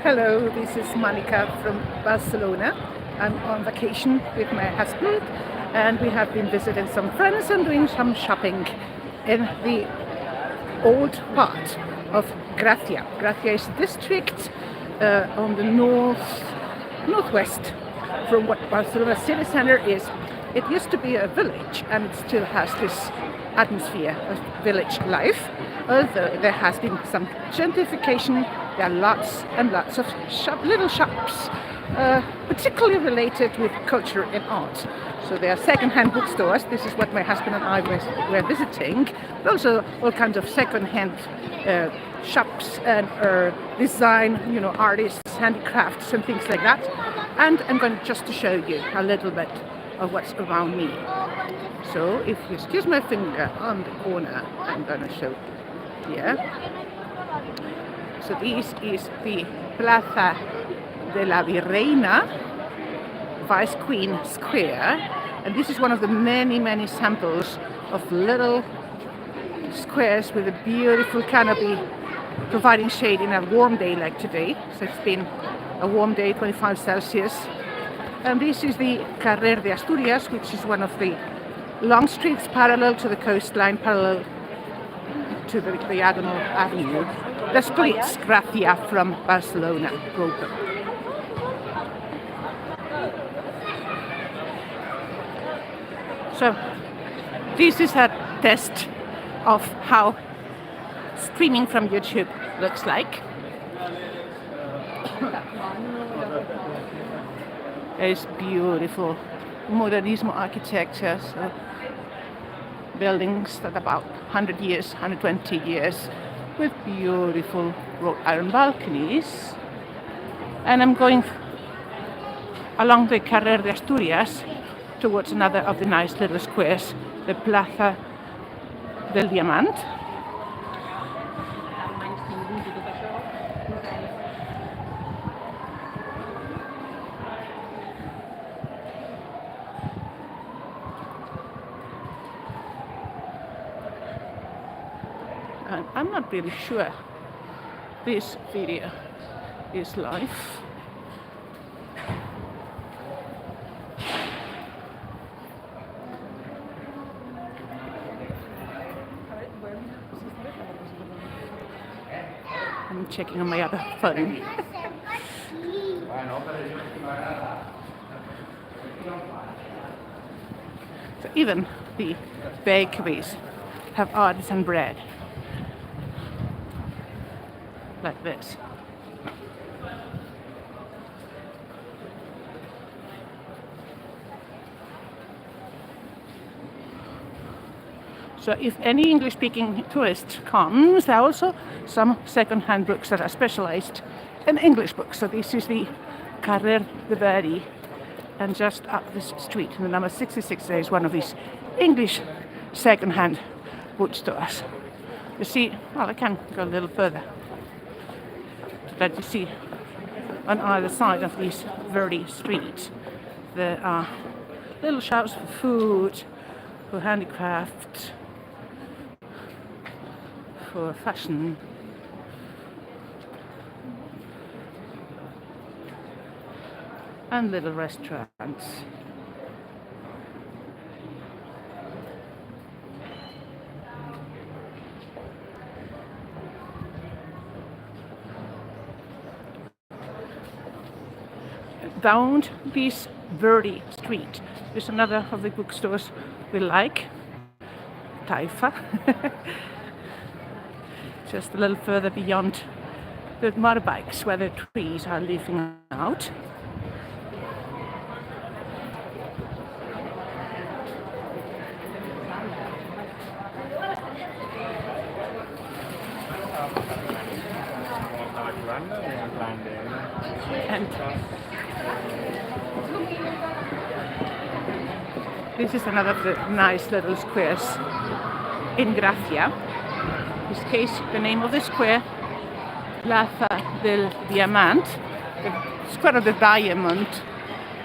Hello, this is Monica from Barcelona. I'm on vacation with my husband and we have been visiting some friends and doing some shopping in the old part of Gracia. Gracia is a district on the northwest from what Barcelona city center is. It used to be a village and it still has this atmosphere of village life, although there has been some gentrification. There are lots and lots of little shops, particularly related with culture and art. So there are second-hand bookstores. This is what my husband and I were visiting, but also all kinds of second-hand shops and design, artists, handicrafts and things like that. And I'm going just to show you a little bit of what's around me. So if you excuse my finger on the corner, I'm going to show here. So this is the Plaza de la Virreina, Vice Queen Square, and this is one of the many samples of little squares with a beautiful canopy providing shade in a warm day like today. So it's been a warm day, 25 Celsius. And this is the Carrer de Asturias, which is one of the long streets parallel to the coastline, parallel to the diagonal avenue that splits Gracia from Barcelona proper. So this is a test of how streaming from YouTube looks like. It's beautiful modernismo architecture, so buildings that are about 100 years, 120 years, with beautiful wrought iron balconies. And I'm going along the Carrer de Asturias towards another of the nice little squares, the Plaza del Diamant. And I'm not really sure this video is live. I'm checking on my other phone. So even the bakeries have artisan bread. Like this. So if any English-speaking tourist comes, there are also some second-hand books that are specialized in English books. So this is the Carrer de Verdi, and just up this street, the number 66, there is one of these English second-hand bookstores. You see, well, I can go a little further. But you see, on either side of this Verdi street, there are little shops for food, for handicraft, for fashion. And little restaurants. Down this Verdi street is another of the bookstores we like, Taifa. Just a little further beyond the motorbikes where the trees are leafing out. And this is another of the nice little squares in Gracia. In this case, the name of the square, Plaza del Diamant, the square of the diamond.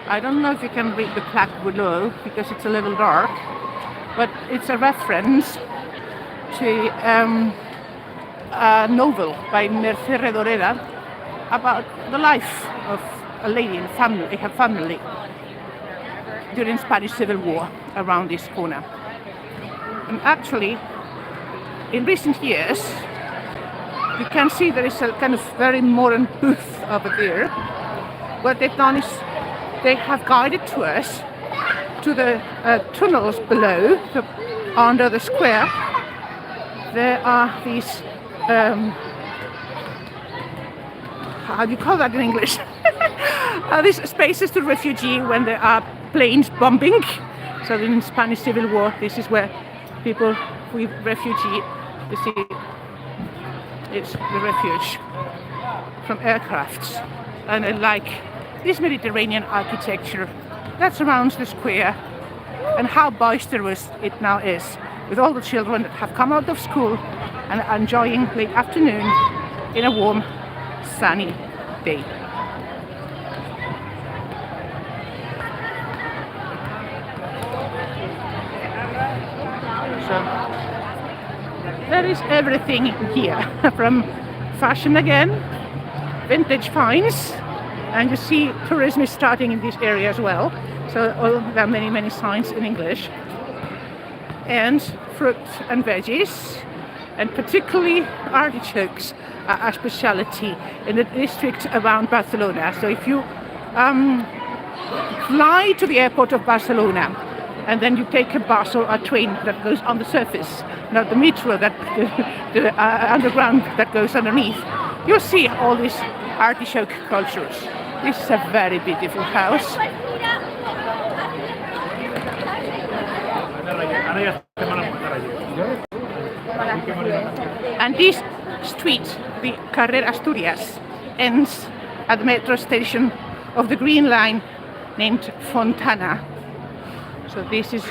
I don't know if you can read the plaque below because it's a little dark, but it's a reference to a novel by Merce Redoreda about the life of a lady in her family during Spanish Civil War around this corner. And actually, in recent years, you can see there is a kind of very modern booth over there. What they've done is they have guided tours to the tunnels below, under the square. There are these, how do you call that in English? These spaces to refugee when there are planes bombing. So in Spanish Civil War, this is where people with refugee, you see, it's the refuge from aircrafts. And I like this Mediterranean architecture that surrounds the square, and how boisterous it now is, with all the children that have come out of school and are enjoying late afternoon in a warm, sunny day. So there is everything here, from fashion again, vintage finds, and you see tourism is starting in this area as well. So there are many signs in English, and fruit and veggies, and particularly artichokes are a speciality in the district around Barcelona. So if you fly to the airport of Barcelona, and then you take a bus or a train that goes on the surface, not the metro, the underground that goes underneath, you'll see all these artichoke cultures. This is a very beautiful house. And this street, the Carrer Asturias, ends at the metro station of the Green Line named Fontana. So this is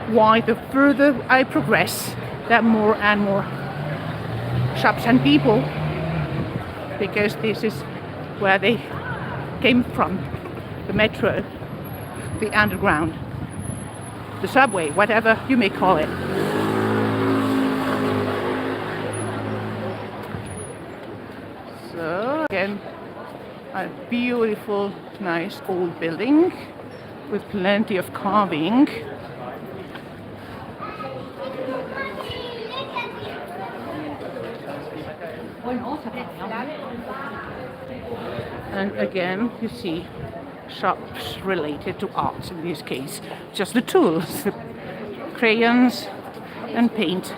why the further I progress, there are more and more shops and people, because this is where they came from, the metro, the underground, the subway, whatever you may call it. So again, a beautiful, nice old building with plenty of carving. And again, you see shops related to art, in this case, just the tools, the crayons and paint.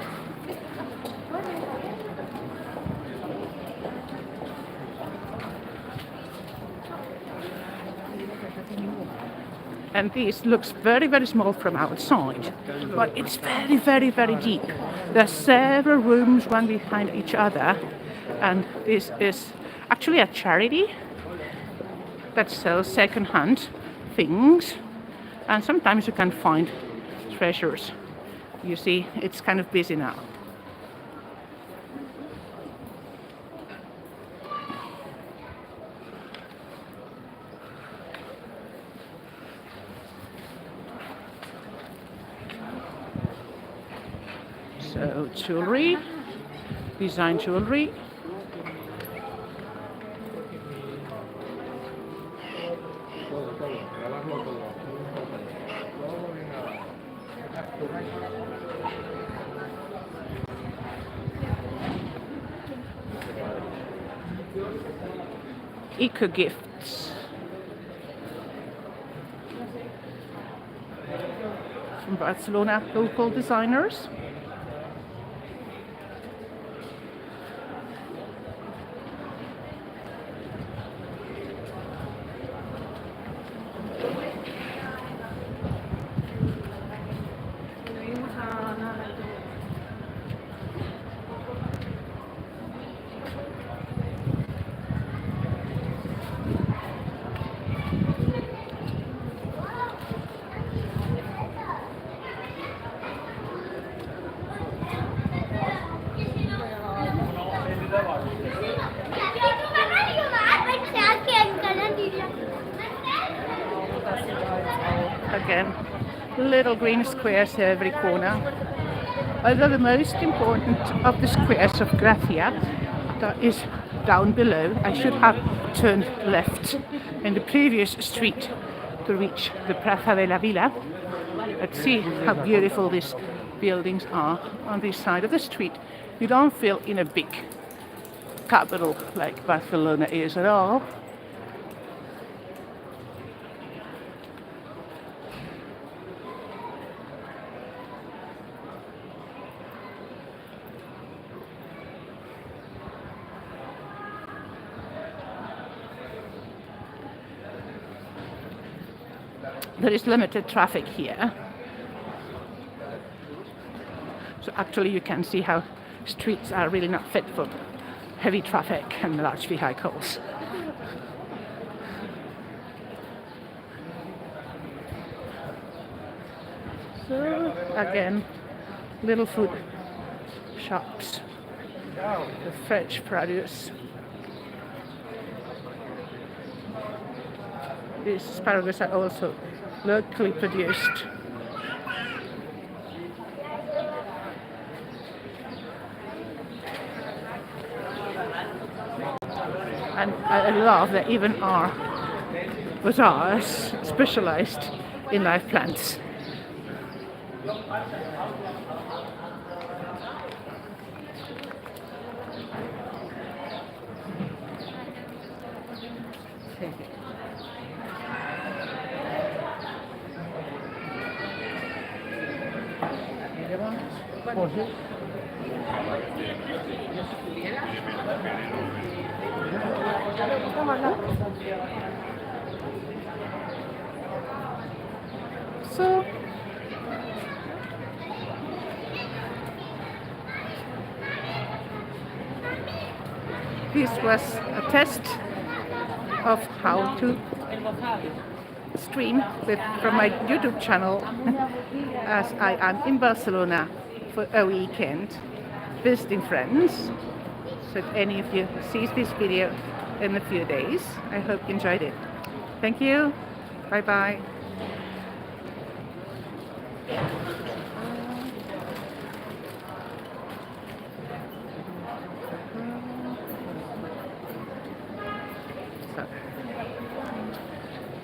And this looks very small from outside, but it's very deep. There are several rooms one behind each other, and this is actually a charity that sells second-hand things, and sometimes you can find treasures. You see, it's kind of busy now. So jewelry, design jewelry. Eco gifts from Barcelona, local designers. Again, little green squares every corner. Although the most important of the squares of Gracia that is down below. I should have turned left in the previous street to reach the Plaza de la Vila. Let's see how beautiful these buildings are on this side of the street. You don't feel in a big capital like Barcelona is at all. There is limited traffic here. So actually you can see how streets are really not fit for heavy traffic and large vehicles. So again, little food shops, the fresh produce. These asparagus are also locally produced. And I love that even our bazaars specialized in live plants. So this was a test of how to stream from my YouTube channel as I am in Barcelona for a weekend visiting friends. So if any of you sees this video in a few days, I hope you enjoyed it. Thank you. Bye bye.